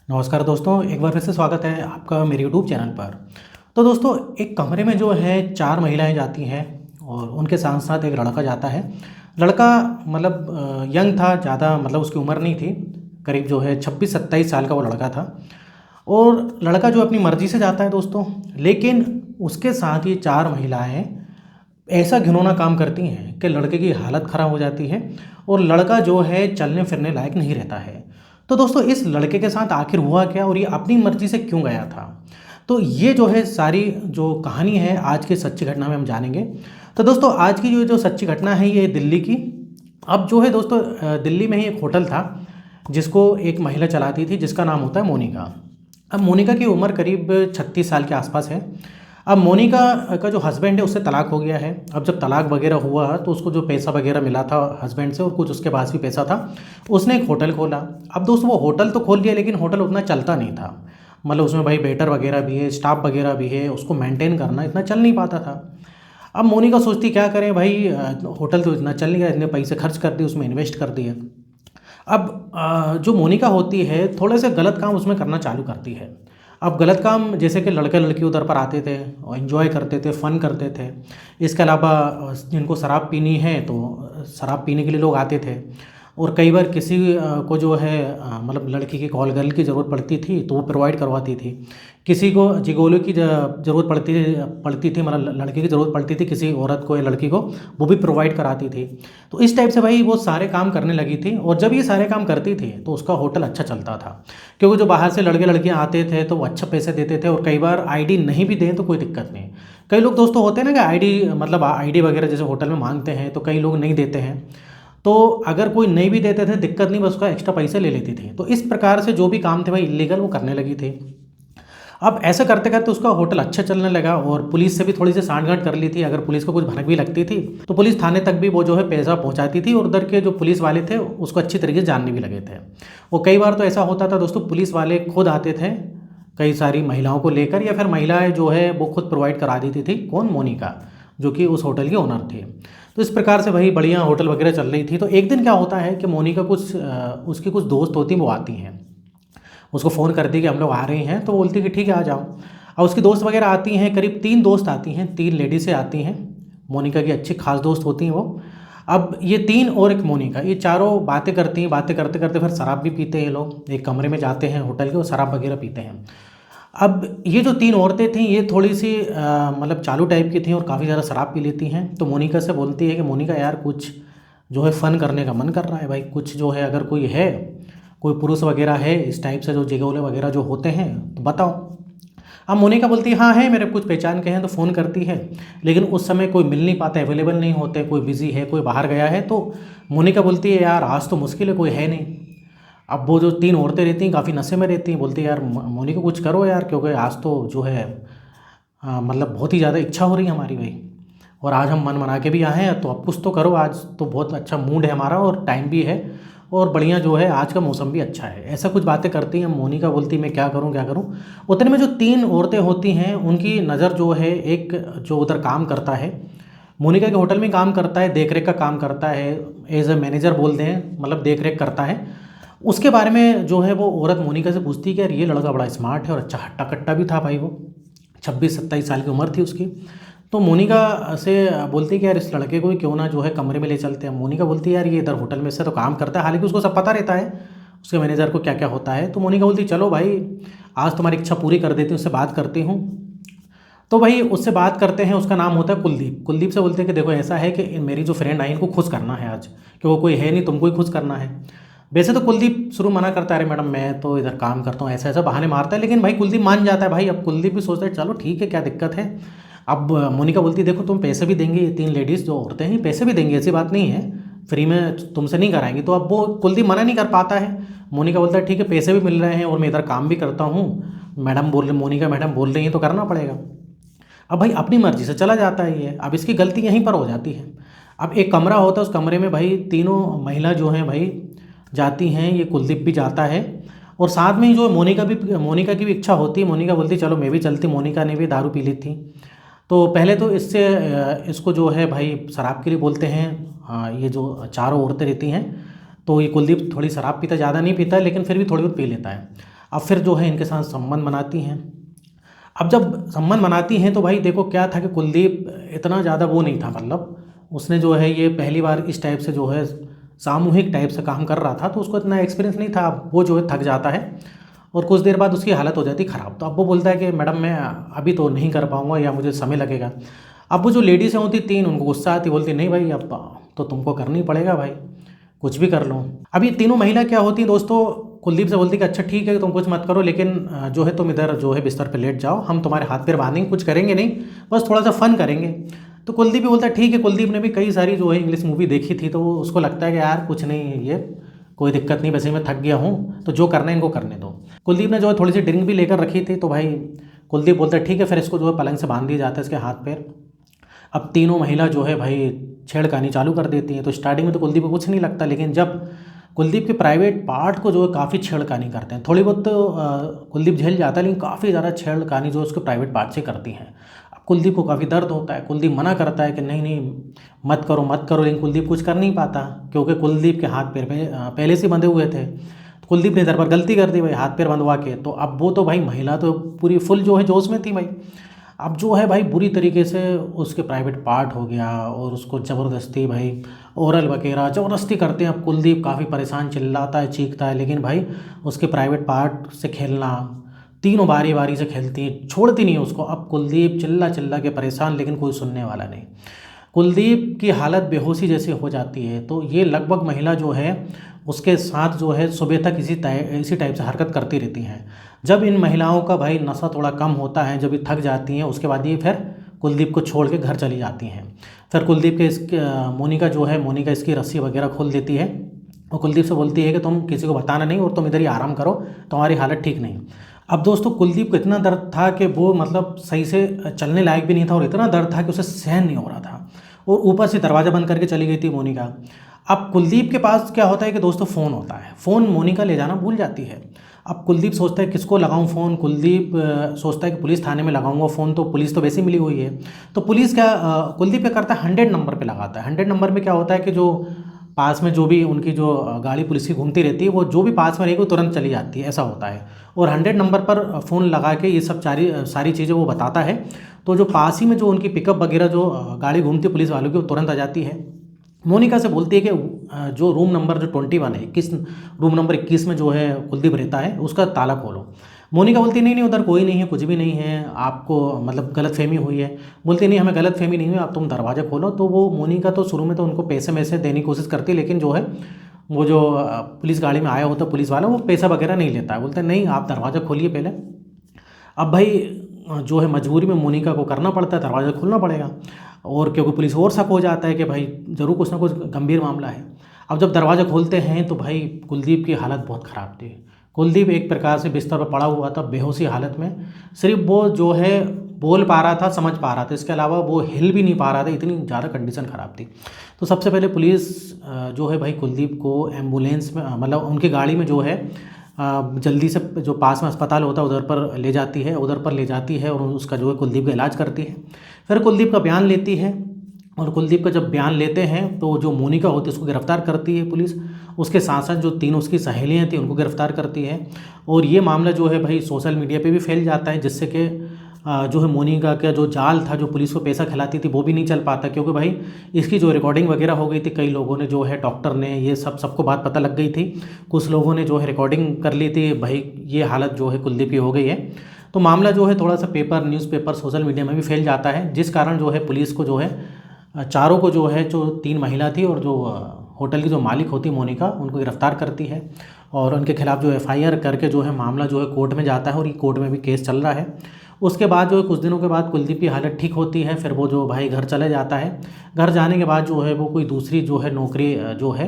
नमस्कार दोस्तों, एक बार फिर से स्वागत है आपका मेरे यूट्यूब चैनल पर। तो दोस्तों, एक कमरे में जो है 4 महिलाएं जाती हैं और उनके साथ साथ एक लड़का जाता है। लड़का यंग था, ज़्यादा उसकी उम्र नहीं थी। करीब जो है 26-27 साल का वो लड़का था। और लड़का जो अपनी मर्ज़ी से जाता है दोस्तों, लेकिन उसके साथ ये 4 महिलाएं ऐसा घिनौना काम करती हैं कि लड़के की हालत ख़राब हो जाती है और लड़का जो है चलने फिरने लायक नहीं रहता है। तो दोस्तों, इस लड़के के साथ आखिर हुआ क्या और ये अपनी मर्ज़ी से क्यों गया था? तो ये जो है सारी जो कहानी है आज की सच्ची घटना में हम जानेंगे। तो दोस्तों, आज की जो जो सच्ची घटना है ये दिल्ली की। अब जो है दोस्तों, दिल्ली में ही एक होटल था जिसको एक महिला चलाती थी जिसका नाम होता है मोनिका। अब मोनिका की उम्र करीब 36 साल के आसपास है। अब मोनिका का जो हस्बैंड है उससे तलाक हो गया है। अब जब तलाक वगैरह हुआ तो उसको जो पैसा वगैरह मिला था हस्बैंड से और कुछ उसके पास भी पैसा था, उसने एक होटल खोला। अब दोस्तों, वो होटल तो खोल लिया लेकिन होटल उतना चलता नहीं था। उसमें भाई वेटर वगैरह भी है, स्टाफ वगैरह भी है, उसको मेंटेन करना इतना चल नहीं पाता था। अब मोनिका सोचती क्या करें भाई, होटल तो इतना चल नहीं रहा, इतने पैसे खर्च कर दिए, उसमें इन्वेस्ट कर दिए। अब जो मोनिका होती है थोड़े से गलत काम उसमें करना चालू करती है। अब गलत काम जैसे कि लड़के लड़की उधर पर आते थे और इन्जॉय करते थे, फ़न करते थे। इसके अलावा जिनको शराब पीनी है तो शराब पीने के लिए लोग आते थे। और कई बार किसी को जो है लड़की की कॉल गर्ल की ज़रूरत पड़ती थी तो वो प्रोवाइड करवाती थी। किसी को जिगोलो की ज़रूरत पड़ती थी, लड़के की ज़रूरत पड़ती थी किसी औरत को या लड़की को, वो भी प्रोवाइड कराती थी। तो इस टाइप से भाई वो सारे काम करने लगी थी। और जब ये सारे काम करती थी तो उसका होटल अच्छा चलता था, क्योंकि जो बाहर से लड़के लड़कियां आते थे तो वो अच्छा पैसे देते थे। और कई बार आईडी नहीं भी दें तो कोई दिक्कत नहीं। कई लोग दोस्तों होते हैं ना कि आईडी वगैरह जैसे होटल में मांगते हैं तो कई लोग नहीं देते हैं। तो अगर कोई नहीं भी देते थे दिक्कत नहीं, बस उसका एक्स्ट्रा पैसे ले लेती थी। तो इस प्रकार से जो भी काम थे भाई इलीगल वो करने लगी थी। अब ऐसा करते करते उसका होटल अच्छा चलने लगा और पुलिस से भी थोड़ी सी सांठगांठ कर ली थी। अगर पुलिस को कुछ भनक भी लगती थी तो पुलिस थाने तक भी वो जो है पैसा पहुंचाती थी और उधर के जो पुलिस वाले थे उसको अच्छी तरीके से जानने भी लगे थे। और कई बार तो ऐसा होता था दोस्तों, पुलिस वाले खुद आते थे कई सारी महिलाओं को लेकर, या फिर महिलाएं जो है वो खुद प्रोवाइड करा देती थी। कौन? मोनिका, जो कि उस होटल की ओनर थी। तो इस प्रकार से भाई बढ़िया होटल वगैरह चल रही थी। तो एक दिन क्या होता है कि मोनिका उसकी कुछ दोस्त होती वो आती हैं, उसको फ़ोन करती है कि हम लोग आ रहे हैं, तो बोलती है कि ठीक है आ जाओ। और उसकी दोस्त वगैरह आती हैं, करीब 3 दोस्त आती हैं, 3 लेडीज़ें आती हैं। मोनिका की अच्छी खास दोस्त होती हैं वो। अब ये 3 और एक मोनिका, ये चारों बातें करती हैं। बातें करते करते फिर शराब भी पीते हैं ये लोग। एक कमरे में जाते हैं होटल के और शराब वगैरह पीते हैं। अब ये जो 3 औरतें थीं ये थोड़ी सी चालू टाइप की थीं और काफ़ी ज़्यादा शराब पी लेती हैं। तो मोनिका से बोलती है कि मोनिका यार, कुछ जो है फ़न करने का मन कर रहा है भाई, कुछ जो है अगर कोई है, कोई पुरुष वगैरह है इस टाइप से जो जिगोले वगैरह जो होते हैं तो बताओ। अब मोनिका बोलती है हाँ है, मेरे कुछ पहचान के हैं। तो फ़ोन करती है लेकिन उस समय कोई मिल नहीं पाता, अवेलेबल नहीं होते, कोई बिज़ी है, कोई बाहर गया है। तो मोनिका बोलती है यार आज तो मुश्किल है, कोई है नहीं। अब वो जो 3 औरतें रहती हैं काफ़ी नशे में रहती हैं, बोलती है यार मोनिका कुछ करो यार, क्योंकि आज तो जो है बहुत ही ज़्यादा इच्छा हो रही है हमारी भाई, और आज हम मन बना के भी आए हैं, तो अब कुछ तो करो। आज तो बहुत अच्छा मूड है हमारा और टाइम भी है और बढ़िया जो है आज का मौसम भी अच्छा है। ऐसा कुछ बातें करती हैं। मोनिका बोलती मैं क्या करूं क्या करूं। उतने में जो 3 औरतें होती हैं उनकी नज़र जो है, एक जो उधर काम करता है, मोनिका के होटल में काम करता है, देख रेख का काम करता है, एज ए मैनेजर बोलते हैं, देख रेख करता है। उसके बारे में जो है वो औरत मोनिका से पूछती है कि यार ये लड़का बड़ा स्मार्ट है और अच्छा हट्टा कट्टा भी था भाई। वो 26-27 साल की उम्र थी उसकी। तो मोनिका से बोलती है कि यार इस लड़के को ही क्यों ना जो है कमरे में ले चलते हैं। मोनिका बोलती है यार ये इधर होटल में से तो काम करता है, हालांकि उसको सब पता रहता है उसके मैनेजर को क्या क्या होता है। तो मोनिका बोलती है चलो भाई आज तुम्हारी इच्छा पूरी कर देती हूँ, उससे बात करती हूँ। तो भाई उससे बात करते हैं। उसका नाम होता है कुलदीप। कुलदीप से बोलते हैं कि देखो ऐसा है कि मेरी जो फ्रेंड आई इनको खुश करना है आज, कि वो कोई है नहीं, तुमको ही खुश करना है। वैसे तो कुलदीप शुरू मना करता है, अरे मैडम मैं तो इधर काम करता हूँ, ऐसा ऐसा बहाने मारता है, लेकिन भाई कुलदीप मान जाता है भाई। अब कुलदीप भी सोचता है चलो ठीक है क्या दिक्कत है। अब मोनिका बोलती है देखो तुम पैसे भी देंगे, ये 3 लेडीज़ जो औरतें हैं पैसे भी देंगी, ऐसी बात नहीं है, फ्री में तुमसे नहीं कराएंगी। तो अब वो कुलदीप मना नहीं कर पाता है। मोनिका बोलता है ठीक है पैसे भी मिल रहे हैं और मैं इधर काम भी करता हूँ, मोनिका मैडम बोल रही हैं तो करना पड़ेगा। अब भाई अपनी मर्ज़ी से चला जाता है ये। अब इसकी गलती यहीं पर हो जाती है। अब एक कमरा होता है, उस कमरे में भाई तीनों महिला जो हैं भाई जाती हैं, ये कुलदीप भी जाता है और साथ में ही जो मोनिका की भी इच्छा होती है। मोनिका बोलती चलो मैं भी चलती, मोनिका ने भी दारू पी ली थी। तो पहले तो इसको जो है भाई शराब के लिए बोलते हैं। हाँ, ये जो चारों औरतें रहती हैं तो ये कुलदीप थोड़ी शराब पीता, ज़्यादा नहीं पीता लेकिन फिर भी थोड़ी बहुत पी लेता है। अब फिर जो है इनके साथ संबंध बनाती हैं। अब जब संबंध बनाती हैं तो भाई देखो क्या था कि कुलदीप इतना ज़्यादा वो नहीं था, मतलब उसने जो है ये पहली बार इस टाइप से जो है सामूहिक टाइप से काम कर रहा था, तो उसको इतना एक्सपीरियंस नहीं था। अब वो जो है थक जाता है और कुछ देर बाद उसकी हालत हो जाती है ख़राब। तो अब वो बोलता है कि मैडम मैं अभी तो नहीं कर पाऊँगा या मुझे समय लगेगा। अब वो जो लेडीज़ होती तीन, उनको गुस्सा आती, बोलती नहीं भाई अब तो तुमको करना ही पड़ेगा भाई, कुछ भी कर लो। अब ये तीनों महिला क्या होती हैं दोस्तों, कुलदीप से बोलती कि अच्छा ठीक है तुम कुछ मत करो, लेकिन जो है तुम इधर जो है बिस्तर पे लेट जाओ, हम तुम्हारे हाथ पैर बांधेंगे, कुछ करेंगे नहीं, बस थोड़ा सा फन करेंगे। तो कुलदीप भी बोलता है ठीक है। कुलदीप ने भी कई सारी जो है इंग्लिश मूवी देखी थी, तो वो उसको लगता है कि यार कुछ नहीं, ये कोई दिक्कत नहीं, वैसे मैं थक गया हूँ, तो जो करना है इनको करने दो। कुलदीप ने जो है थोड़ी सी ड्रिंक भी लेकर रखी थी, तो भाई कुलदीप बोलता है ठीक है। फिर इसको जो है पलंग से बांध दिया जाता है, इसके हाथ पैर। अब तीनों महिला जो है भाई छेड़खानी चालू कर देती हैं। तो स्टार्टिंग में तो कुलदीप को कुछ नहीं लगता, लेकिन जब कुलदीप के प्राइवेट पार्ट को जो है काफ़ी छेड़खानी करते हैं, थोड़ी बहुत तो कुलदीप झेल जाता है, लेकिन काफ़ी ज़्यादा छेड़खानी जो है उसके प्राइवेट पार्ट से करती हैं। अब कुलदीप को काफ़ी दर्द होता है, कुलदीप मना करता है कि नहीं नहीं मत करो मत करो, लेकिन कुलदीप कुछ कर नहीं पाता क्योंकि कुलदीप के हाथ पैर पे पहले से बंधे हुए थे। तो कुलदीप ने इधर पर गलती कर दी भाई, हाथ पैर बंधवा के। तो अब वो तो भाई महिला तो पूरी फुल जो है जोश में थी भाई। अब जो है भाई बुरी तरीके से उसके प्राइवेट पार्ट हो गया और उसको ज़बरदस्ती भाई ओरल वगैरह ज़बरदस्ती करते हैं। अब कुलदीप काफ़ी परेशान, चिल्लाता है, चीखता है, लेकिन भाई उसके प्राइवेट पार्ट से खेलना, तीनों बारी बारी से खेलती हैं, छोड़ती नहीं है उसको। अब कुलदीप चिल्ला चिल्ला के परेशान, लेकिन कोई सुनने वाला नहीं। कुलदीप की हालत बेहोशी जैसी हो जाती है। तो ये लगभग महिला जो है उसके साथ जो है सुबह तक इसी टाइप से हरकत करती रहती हैं। जब इन महिलाओं का भाई नशा थोड़ा कम होता है, जब ये थक जाती हैं, उसके बाद ये फिर कुलदीप को छोड़ के घर चली जाती हैं। फिर कुलदीप के मोनिका जो है, मोनिका इसकी रस्सी वगैरह खोल देती है और कुलदीप से बोलती है कि तुम किसी को बताना नहीं और तुम इधर ही आराम करो, तुम्हारी हालत ठीक नहीं। अब दोस्तों कुलदीप को इतना दर्द था कि वो मतलब सही से चलने लायक भी नहीं था, और इतना दर्द था कि उसे सहन नहीं हो रहा था, और ऊपर से दरवाज़ा बंद करके चली गई थी मोनिका। अब कुलदीप के पास क्या होता है कि दोस्तों फ़ोन होता है, फ़ोन मोनिका ले जाना भूल जाती है। अब कुलदीप सोचता है किसको लगाऊं फ़ोन, कुलदीप सोचता है कि पुलिस थाने में लगाऊंगा फ़ोन, तो पुलिस तो वैसे ही मिली हुई है। तो पुलिस क्या कुलदीप क्या करता है, 100 नंबर पे लगाता है। 100 नंबर में क्या होता है कि जो पास में जो भी उनकी जो गाड़ी पुलिस की घूमती रहती है, वो जो भी पास में रहेगी वो तुरंत चली जाती है, ऐसा होता है। और 100 नंबर पर फ़ोन लगा के ये सब सारी चीज़ें वो बताता है। तो जो पास ही में जो उनकी पिकअप वगैरह जो गाड़ी घूमती है पुलिस वालों की, वो तुरंत आ जाती है। मोनिका से बोलती है कि जो रूम नंबर जो 21 है, 21 रूम नंबर 21 में जो है कुलदीप रहता है, उसका ताला खोलो। मोनिका बोलती नहीं नहीं उधर कोई नहीं है, कुछ भी नहीं है, आपको मतलब गलतफहमी हुई है। बोलती नहीं हमें गलतफहमी नहीं हुई, आप तुम दरवाज़ा खोलो। तो वो मोनिका तो शुरू में तो उनको पैसे वैसे देने की कोशिश करती है, लेकिन जो है वो जो पुलिस गाड़ी में आया होता पुलिस वाला, वो पैसा वगैरह नहीं लेता है, बोलते नहीं आप दरवाज़ा खोलिए पहले। अब भाई जो है मजबूरी में मोनिका को करना पड़ता है, दरवाज़ा खोलना पड़ेगा, और क्योंकि पुलिस और शक हो जाता है कि भाई ज़रूर कुछ ना कुछ गंभीर मामला है। अब जब दरवाज़ा खोलते हैं तो भाई कुलदीप की हालत बहुत ख़राब थी। कुलदीप एक प्रकार से बिस्तर पर पड़ा हुआ था बेहोशी हालत में, सिर्फ वो जो है बोल पा रहा था, समझ पा रहा था, इसके अलावा वो हिल भी नहीं पा रहा था, इतनी ज़्यादा कंडीशन ख़राब थी। तो सबसे पहले पुलिस जो है भाई कुलदीप को एम्बुलेंस में मतलब उनकी गाड़ी में जो है जल्दी से जो पास में अस्पताल होता है उधर पर ले जाती है, और उसका जो है कुलदीप का इलाज करती है। फिर कुलदीप का बयान लेती है, और कुलदीप का जब बयान लेते हैं तो जो मोनिका होती है उसको गिरफ्तार करती है पुलिस। उसके साथ साथ जो तीन उसकी सहेलियाँ थी उनको गिरफ्तार करती है, और ये मामला जो है भाई सोशल मीडिया पे भी फैल जाता है, जिससे कि जो है मोनिका का जो जाल था, जो पुलिस को पैसा खिलाती थी, वो भी नहीं चल पाता, क्योंकि भाई इसकी जो रिकॉर्डिंग वगैरह हो गई थी, कई लोगों ने जो है डॉक्टर ने ये सबको बात पता लग गई थी, कुछ लोगों ने जो है रिकॉर्डिंग कर ली थी, भाई ये हालत जो है कुलदीप की हो गई है। तो मामला जो है थोड़ा सा न्यूज़पेपर सोशल मीडिया में भी फैल जाता है, जिस कारण जो है पुलिस को जो है चारों को जो है जो 3 महिला थी और जो होटल की जो मालिक होती मोनिका, उनको गिरफ्तार करती है, और उनके खिलाफ़ जो एफआईआर करके जो है मामला जो है कोर्ट में जाता है, और ये कोर्ट में भी केस चल रहा है। उसके बाद जो है कुछ दिनों के बाद कुलदीप की हालत ठीक होती है, फिर वो जो भाई घर चले जाता है। घर जाने के बाद जो है वो कोई दूसरी जो है नौकरी जो है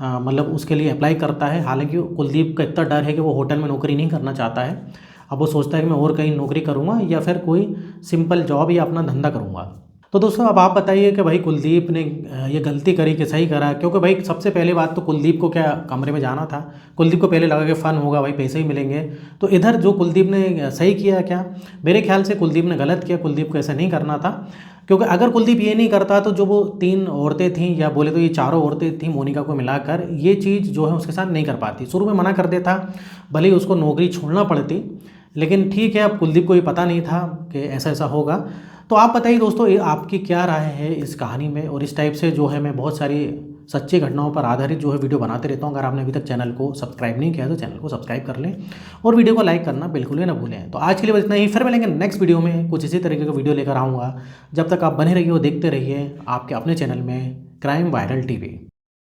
मतलब उसके लिए अप्लाई करता है। हालांकि कुलदीप का इतना डर है कि वो होटल में नौकरी नहीं करना चाहता है। अब वो सोचता है कि मैं और कहीं नौकरी करूँगा या फिर कोई सिंपल जॉब या अपना धंधा करूँगा। तो दोस्तों अब आप बताइए कि भाई कुलदीप ने ये गलती करी कि सही करा, क्योंकि भाई सबसे पहली बात तो कुलदीप को क्या कमरे में जाना था। कुलदीप को पहले लगा कि फ़न होगा भाई, पैसे ही मिलेंगे। तो इधर जो कुलदीप ने सही किया क्या, मेरे ख्याल से कुलदीप ने गलत किया। कुलदीप को ऐसा नहीं करना था, क्योंकि अगर कुलदीप ये नहीं करता तो जो वो 3 औरतें थीं, या बोले तो ये चारों औरतें थीं मोनिका को मिलाकर, ये चीज़ जो है उसके साथ नहीं कर पाती। शुरू में मना कर देता, भले ही उसको नौकरी छोड़ना पड़ती, लेकिन ठीक है, अब कुलदीप को ये पता नहीं था कि ऐसा ऐसा होगा। तो आप बताइए दोस्तों, ये आपकी क्या राय है इस कहानी में। और इस टाइप से जो है मैं बहुत सारी सच्ची घटनाओं पर आधारित जो है वीडियो बनाते रहता हूँ। अगर आपने अभी तक चैनल को सब्सक्राइब नहीं किया तो चैनल को सब्सक्राइब कर लें और वीडियो को लाइक करना बिल्कुल ही ना भूलें। तो आज के लिए बस इतना ही, फिर मिलेंगे नेक्स्ट वीडियो में कुछ इसी तरीके का वीडियो लेकर आऊँगा। जब तक आप बने रहिए और देखते रहिए आपके अपने चैनल में क्राइम वायरल टीवी।